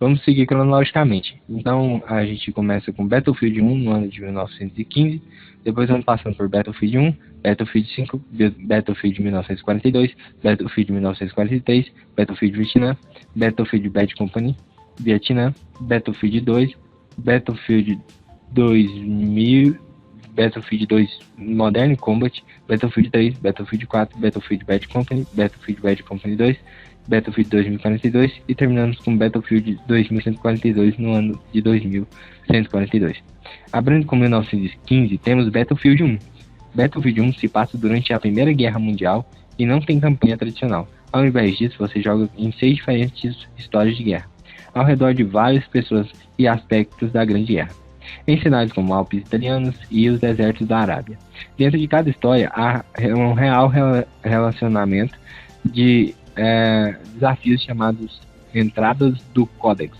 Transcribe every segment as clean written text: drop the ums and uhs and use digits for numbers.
Vamos seguir cronologicamente. Então, a gente começa com Battlefield 1 no ano de 1915, depois vamos passando por Battlefield 1, Battlefield 5, Battlefield 1942, Battlefield 1943, Battlefield Vietnã, Battlefield Bad Company, Vietnã, Battlefield 2, Battlefield 2000, Battlefield 2 Modern Combat, Battlefield 3, Battlefield 4, Battlefield Bad Company, Battlefield Bad Company 2, Battlefield 2042 e terminamos com Battlefield 2142 no ano de 2142. Abrindo com 1915, temos Battlefield 1. Battlefield 1 se passa durante a Primeira Guerra Mundial e não tem campanha tradicional. Ao invés disso, você joga em 6 diferentes histórias de guerra, ao redor de várias pessoas e aspectos da Grande Guerra, em cenários como Alpes italianos e os desertos da Arábia. Dentro de cada história há um real relacionamento de desafios chamados Entradas do Codex.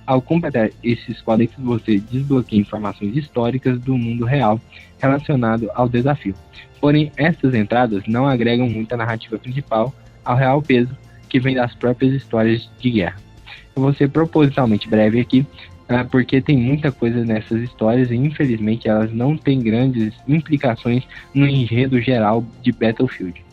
Ao completar esses códex, você desbloqueia informações históricas do mundo real relacionado ao desafio. Porém, essas entradas não agregam muito à narrativa principal, ao real peso que vem das próprias histórias de guerra. Eu vou ser propositalmente breve aqui, porque tem muita coisa nessas histórias e infelizmente elas não têm grandes implicações no enredo geral de Battlefield.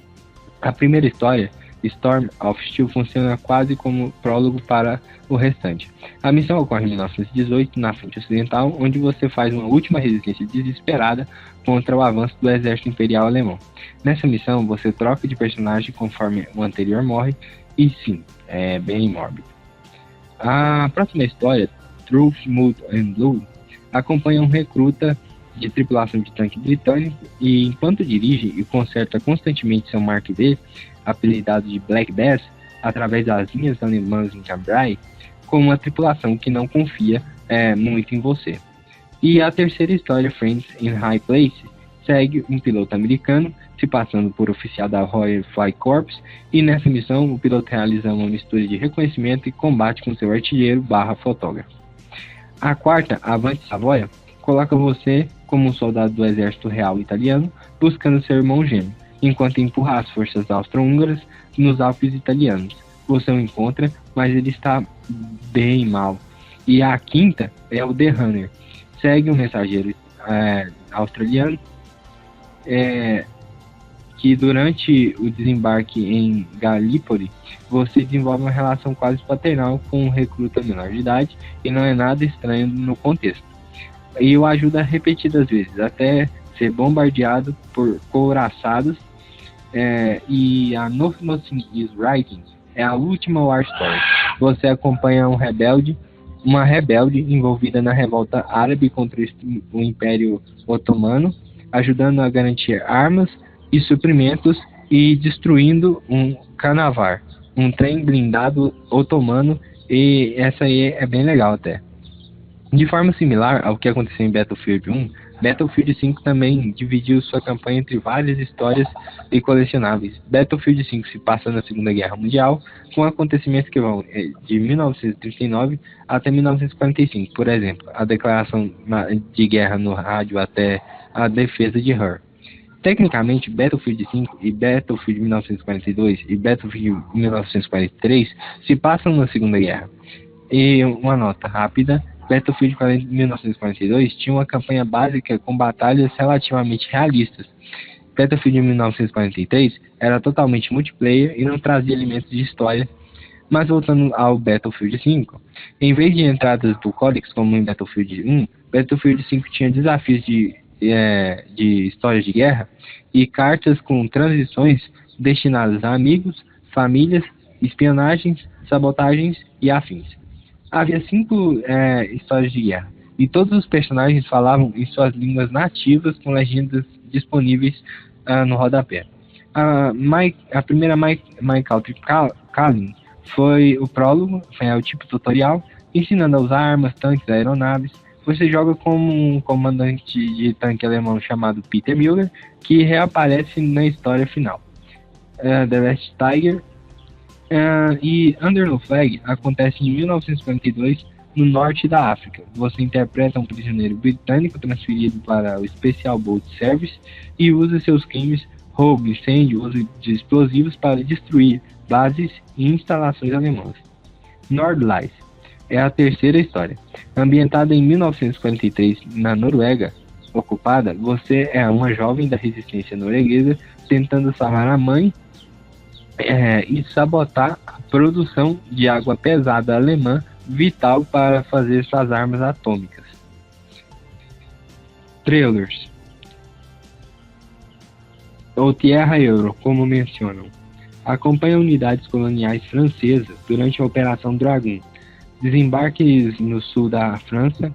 A primeira história, Storm of Steel, funciona quase como prólogo para o restante. A missão ocorre em 1918, na frente ocidental, onde você faz uma última resistência desesperada contra o avanço do exército imperial alemão. Nessa missão, você troca de personagem conforme o anterior morre, e sim, é bem mórbido. A próxima história, Truth, Mud and Blue, acompanha um recruta de tripulação de tanque britânico e, enquanto dirige e conserta constantemente seu Mark V, apelidado de Black Bass, através das linhas alemãs em Cambrai, com uma tripulação que não confia muito em você. E a terceira história, Friends in High Place, segue um piloto americano se passando por oficial da Royal Flying Corps, e nessa missão o piloto realiza uma mistura de reconhecimento e combate com seu artilheiro / fotógrafo. A quarta, Avante Savoia, coloca você como um soldado do exército real italiano buscando seu irmão gêmeo, enquanto empurra as forças austro-húngaras nos Alpes italianos. Você o encontra, mas ele está bem mal. E a quinta é o The Runner. Segue um mensageiro australiano que durante o desembarque em Gallipoli, você desenvolve uma relação quase paternal com um recruta menor de idade e não é nada estranho no contexto. E o ajuda repetidas vezes, até ser bombardeado por couraçados. E a Nothing is Writing é a última War Story. Você acompanha uma rebelde envolvida na revolta árabe contra o Império Otomano, ajudando a garantir armas e suprimentos e destruindo um canavar, um trem blindado otomano, e essa aí é bem legal até. De forma similar ao que aconteceu em Battlefield 1, Battlefield 5 também dividiu sua campanha entre várias histórias e colecionáveis. Battlefield 5 se passa na Segunda Guerra Mundial, com acontecimentos que vão de 1939 até 1945, por exemplo, a declaração de guerra no rádio até a defesa de Ruhr. Tecnicamente, Battlefield 5 e Battlefield 1942 e Battlefield 1943 se passam na Segunda Guerra. E uma nota rápida, Battlefield 1942 tinha uma campanha básica com batalhas relativamente realistas. Battlefield 1943 era totalmente multiplayer e não trazia elementos de história. Mas voltando ao Battlefield 5, em vez de entradas do Codex como em Battlefield 1, Battlefield 5 tinha desafios de histórias de guerra e cartas com transições destinadas a amigos, famílias, espionagens, sabotagens e afins. Havia 5 histórias de guerra, e todos os personagens falavam em suas línguas nativas com legendas disponíveis no rodapé. A primeira My Country Calling foi o prólogo, foi o tipo tutorial, ensinando a usar armas, tanques, aeronaves. Você joga como um comandante de tanque alemão chamado Peter Müller, que reaparece na história final. The Last Tiger e Under No Flag acontece em 1942 no norte da África. Você interpreta um prisioneiro britânico transferido para o Special Boat Service e usa seus crimes, roubo, incêndio, uso de explosivos para destruir bases e instalações alemãs. Nordlice. é a terceira história. Ambientada em 1943 na Noruega ocupada, você é uma jovem da resistência norueguesa tentando salvar a mãe e sabotar a produção de água pesada alemã, vital para fazer suas armas atômicas. Trailers ou Terra Euro, como mencionam, acompanha unidades coloniais francesas durante a Operação Dragon, desembarques no sul da França.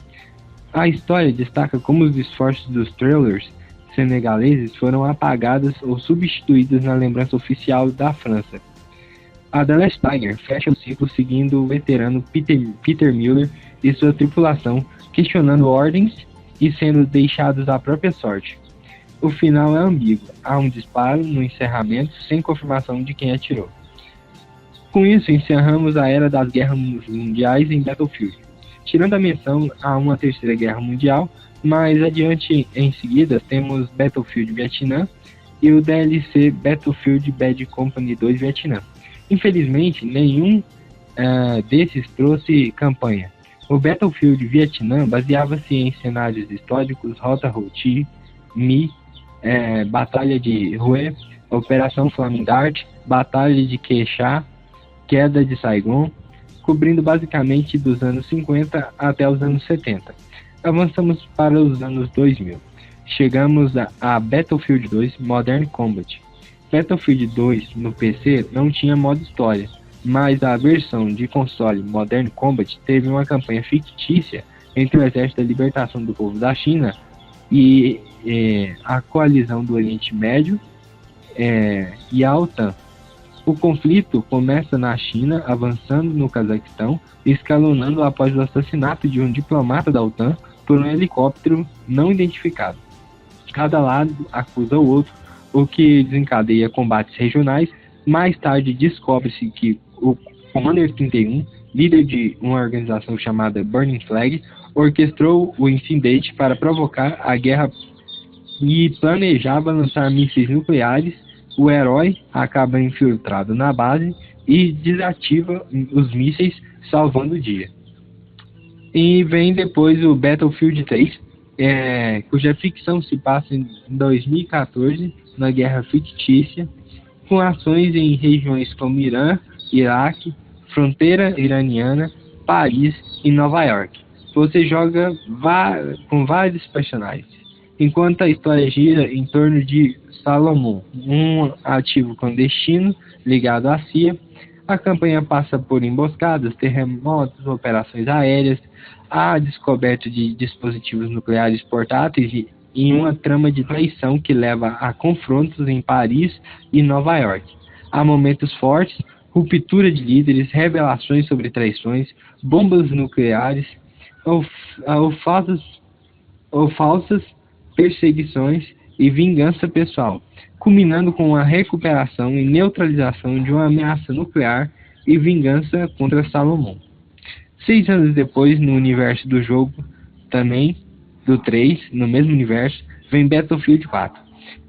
A história destaca como os esforços dos Trailers senegaleses foram apagados ou substituídos na lembrança oficial da França. A The Last Tiger fecha o ciclo seguindo o veterano Peter Miller e sua tripulação, questionando ordens e sendo deixados à própria sorte. O final é ambíguo, há um disparo no encerramento sem confirmação de quem atirou. Com isso, encerramos a era das guerras mundiais em Battlefield. Tirando a menção a uma terceira guerra mundial, mais adiante em seguida temos Battlefield Vietnã e o DLC Battlefield Bad Company 2 Vietnã. Infelizmente, nenhum desses trouxe campanha. O Battlefield Vietnã baseava-se em cenários históricos, Rota Ho Chi Minh, Batalha de Hue, Operação Flaming Dart, Batalha de Quê Cha, Queda de Saigon, cobrindo basicamente dos anos 50 até os anos 70. Avançamos para os anos 2000. Chegamos a Battlefield 2 Modern Combat. Battlefield 2 no PC não tinha modo história, mas a versão de console Modern Combat teve uma campanha fictícia entre o Exército da Libertação do Povo da China e a coalizão do Oriente Médio e a OTAN. O conflito começa na China, avançando no Cazaquistão e escalonando após o assassinato de um diplomata da OTAN por um helicóptero não identificado. Cada lado acusa o outro, o que desencadeia combates regionais. Mais tarde descobre-se que o Commander 31, líder de uma organização chamada Burning Flag, orquestrou o incidente para provocar a guerra e planejava lançar mísseis nucleares. O herói acaba infiltrado na base e desativa os mísseis, salvando o dia. E vem depois o Battlefield 3, cuja ficção se passa em 2014, na Guerra Fictícia, com ações em regiões como Irã, Iraque, fronteira iraniana, Paris e Nova York. Você joga com vários personagens, enquanto a história gira em torno de Salomon, um ativo clandestino ligado à CIA. A campanha passa por emboscadas, terremotos, operações aéreas, a descoberta de dispositivos nucleares portáteis e uma trama de traição que leva a confrontos em Paris e Nova York. Há momentos fortes, ruptura de líderes, revelações sobre traições, bombas nucleares ou falsas perseguições e vingança pessoal, culminando com a recuperação e neutralização de uma ameaça nuclear e vingança contra Salomon. 6 anos depois, no universo do jogo, também do 3, no mesmo universo, vem Battlefield 4,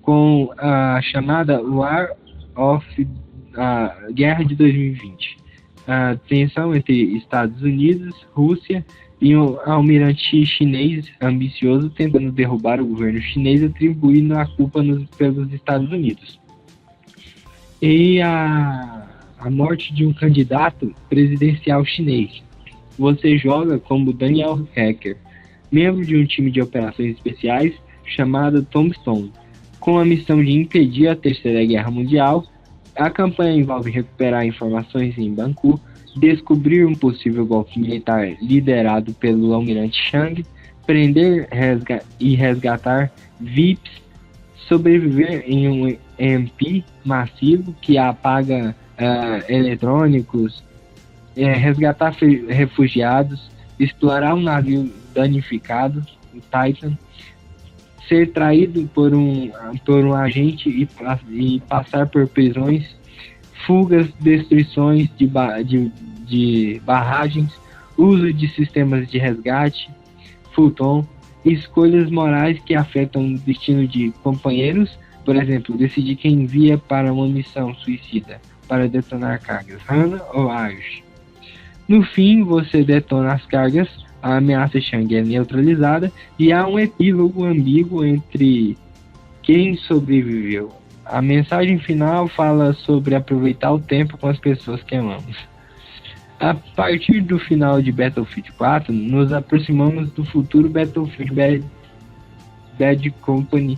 com a chamada War of Guerra de 2020. A tensão entre Estados Unidos, Rússia e um almirante chinês ambicioso tentando derrubar o governo chinês, atribuindo a culpa pelos Estados Unidos. E a morte de um candidato presidencial chinês. Você joga como Daniel Hacker, membro de um time de operações especiais chamado Tombstone, com a missão de impedir a Terceira Guerra Mundial. A campanha envolve recuperar informações em Bangu, descobrir um possível golpe militar liderado pelo almirante Chang, prender e resgatar VIPs, sobreviver em um EMP massivo que apaga eletrônicos, resgatar refugiados, explorar um navio danificado, o Titan, ser traído por um agente e passar por prisões, fugas, destruições de barragens, uso de sistemas de resgate, futon, escolhas morais que afetam o destino de companheiros, por exemplo, decidir quem envia para uma missão suicida para detonar cargas, Hannah ou Ayush. No fim, você detona as cargas, a ameaça Shang é neutralizada e há um epílogo ambíguo entre quem sobreviveu. A mensagem final fala sobre aproveitar o tempo com as pessoas que amamos. A partir do final de Battlefield 4, nos aproximamos do futuro Battlefield Bad Company.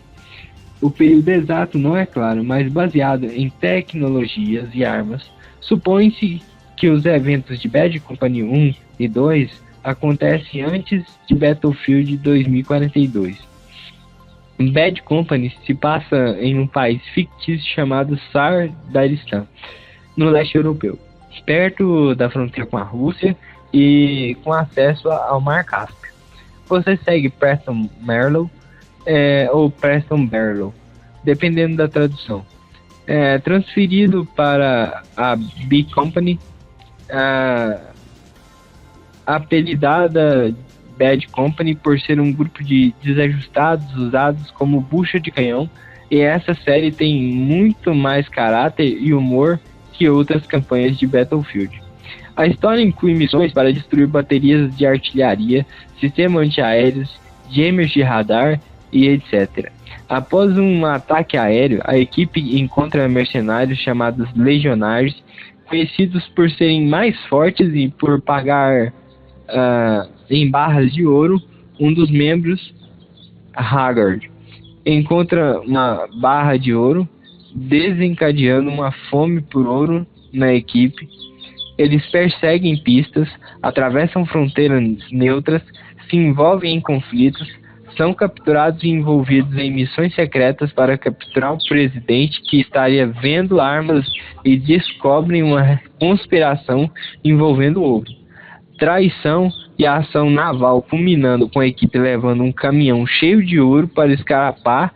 O período exato não é claro, mas baseado em tecnologias e armas, supõe-se que os eventos de Bad Company 1 e 2 acontecem antes de Battlefield 2042. Bad Company se passa em um país fictício chamado Sardaristan, no leste europeu, perto da fronteira com a Rússia e com acesso ao Mar Cáspio. Você segue Preston Marlow ou Preston Barlow, dependendo da tradução. Transferido para a B Company, apelidada Bad Company por ser um grupo de desajustados usados como bucha de canhão, e essa série tem muito mais caráter e humor que outras campanhas de Battlefield. A história inclui missões para destruir baterias de artilharia, sistemas antiaéreos, jammers de radar e etc. Após um ataque aéreo, a equipe encontra mercenários chamados Legionários, conhecidos por serem mais fortes e por pagar em barras de ouro. Um dos membros, Haggard, encontra uma barra de ouro, desencadeando uma fome por ouro na equipe. Eles perseguem pistas, atravessam fronteiras neutras, se envolvem em conflitos, são capturados e envolvidos em missões secretas para capturar o presidente que estaria vendo armas e descobrem uma conspiração envolvendo ouro. Traição e ação naval culminando com a equipe levando um caminhão cheio de ouro para escapar.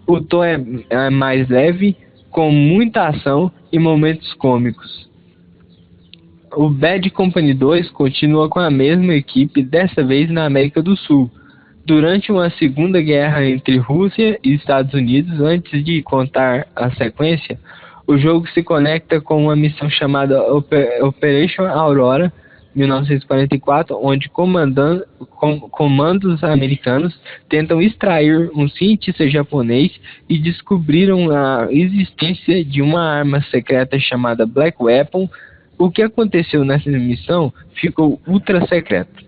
O tom é mais leve, com muita ação e momentos cômicos. O Bad Company 2 continua com a mesma equipe, dessa vez na América do Sul. Durante uma segunda guerra entre Rússia e Estados Unidos, antes de contar a sequência, o jogo se conecta com uma missão chamada Operation Aurora, 1944, onde comandos americanos tentam extrair um cientista japonês e descobriram a existência de uma arma secreta chamada Black Weapon. O que aconteceu nessa missão ficou ultra secreto.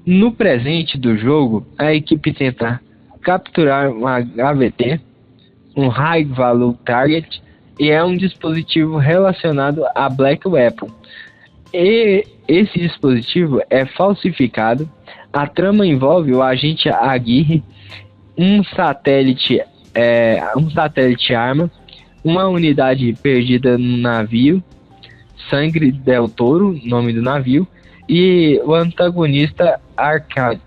No presente do jogo, a equipe tenta capturar um HVT, um High Value Target, e é um dispositivo relacionado a Black Weapon. E esse dispositivo é falsificado. A trama envolve o agente Aguirre, um satélite arma, uma unidade perdida no navio, Sangue del Toro, nome do navio, e o antagonista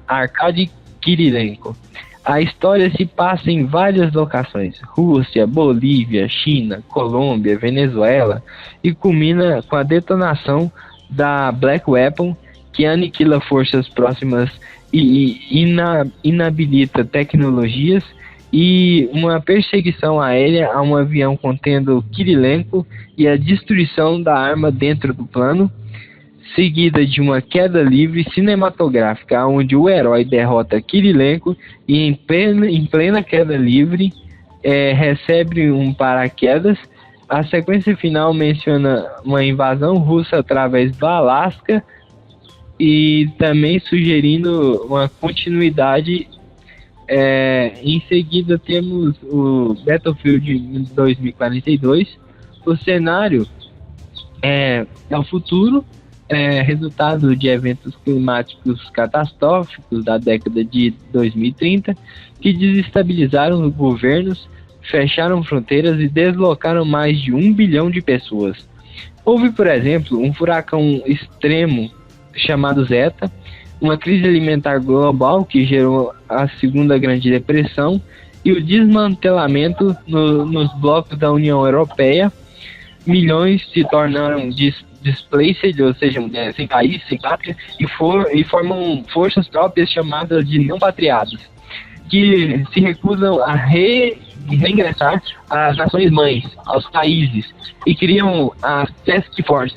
Arkady Kirilenko. A história se passa em várias locações: Rússia, Bolívia, China, Colômbia, Venezuela, e culmina com a detonação da Black Weapon, que aniquila forças próximas e inabilita tecnologias, e uma perseguição aérea a um avião contendo Kirilenko e a destruição da arma dentro do plano, seguida de uma queda livre cinematográfica onde o herói derrota Kirilenko e em plena queda livre recebe um paraquedas. A sequência final menciona uma invasão russa através do Alasca e também sugerindo uma continuidade. Em seguida temos o Battlefield 2042. O cenário é o futuro, resultado de eventos climáticos catastróficos da década de 2030 que desestabilizaram os governos, fecharam fronteiras e deslocaram mais de 1 bilhão de pessoas. Houve, por exemplo, um furacão extremo chamado Zeta, uma crise alimentar global que gerou a Segunda Grande Depressão e o desmantelamento nos blocos da União Europeia. Milhões se tornaram displaced, ou seja, sem país, sem pátria, e formam forças próprias chamadas de não patriados, que se recusam a reingressar às nações-mães, aos países, e criam as Task Force.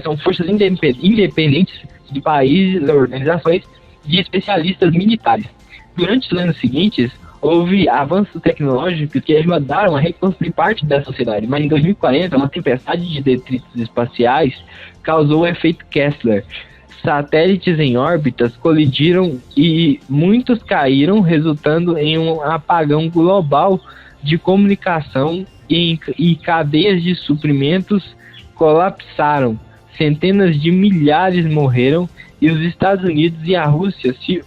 São forças independentes de países e organizações de especialistas militares. Durante os anos seguintes, houve avanços tecnológicos que ajudaram a reconstruir parte da sociedade, mas em 2040, uma tempestade de detritos espaciais causou o efeito Kessler. Satélites em órbitas colidiram e muitos caíram, resultando em um apagão global de comunicação e cadeias de suprimentos colapsaram. Centenas de milhares morreram e os Estados Unidos e a Rússia se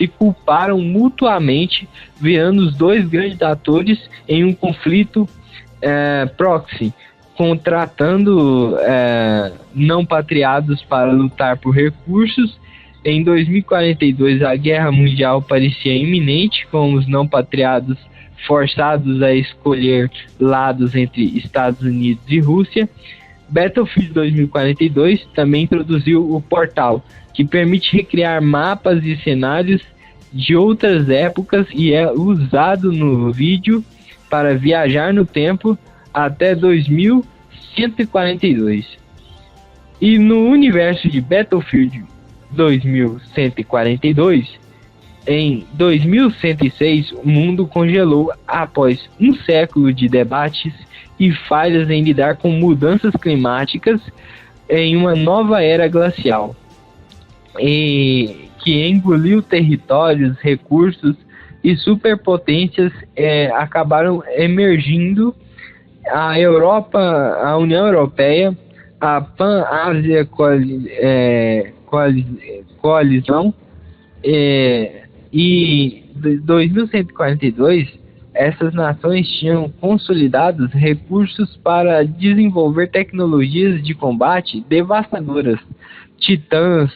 culparam mutuamente, virando os dois grandes atores em um conflito proxy, contratando não patriados para lutar por recursos. Em 2042, a guerra mundial parecia iminente, com os não patriados forçados a escolher lados entre Estados Unidos e Rússia. Battlefield 2042 também introduziu o Portal, que permite recriar mapas e cenários de outras épocas e é usado no vídeo para viajar no tempo até 2142. E no universo de Battlefield 2142, em 2106, o mundo congelou após um século de debates e falhas em lidar com mudanças climáticas em uma nova era glacial, que engoliu territórios, recursos e superpotências acabaram emergindo. A Europa, a União Europeia, a Pan-Ásia Coalizão, e 2142, essas nações tinham consolidados recursos para desenvolver tecnologias de combate devastadoras. Titãs,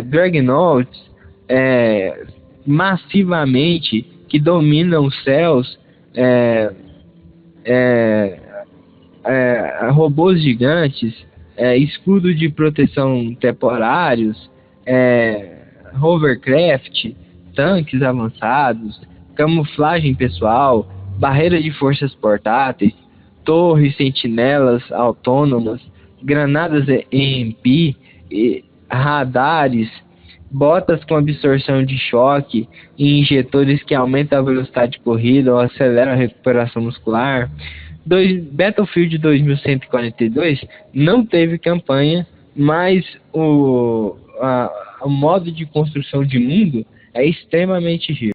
Dreadnoughts, massivamente, que dominam os céus, robôs gigantes, escudo de proteção temporários, hovercraft, tanques avançados, camuflagem pessoal, barreira de forças portáteis, torres sentinelas autônomas, granadas EMP, radares, botas com absorção de choque e injetores que aumentam a velocidade de corrida ou aceleram a recuperação muscular. Battlefield 2142 não teve campanha, mas o modo de construção de mundo é extremamente rico.